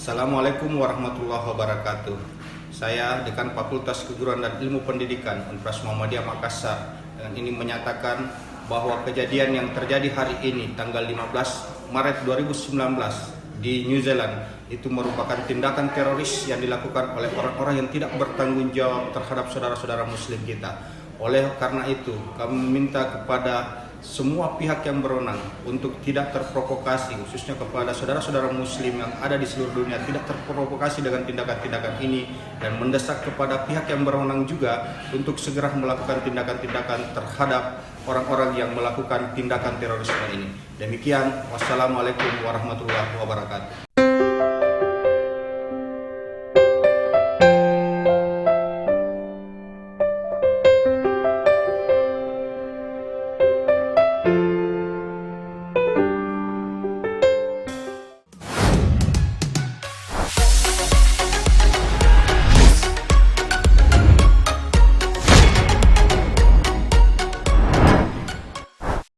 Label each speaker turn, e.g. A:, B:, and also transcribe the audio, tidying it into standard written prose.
A: Assalamualaikum warahmatullahi wabarakatuh. Saya Dekan Fakultas Keguruan dan Ilmu Pendidikan Universitas Muhammadiyah Makassar dengan ini menyatakan bahwa kejadian yang terjadi hari ini tanggal 15 Maret 2019 di New Zealand itu merupakan tindakan teroris yang dilakukan oleh orang-orang yang tidak bertanggung jawab terhadap saudara-saudara muslim kita. Oleh karena itu, kami meminta kepada semua pihak yang berwenang untuk tidak terprovokasi, khususnya kepada saudara-saudara muslim yang ada di seluruh dunia, tidak terprovokasi dengan tindakan-tindakan ini, dan mendesak kepada pihak yang berwenang juga untuk segera melakukan tindakan-tindakan terhadap orang-orang yang melakukan tindakan terorisme ini. Demikian, wassalamualaikum warahmatullahi wabarakatuh.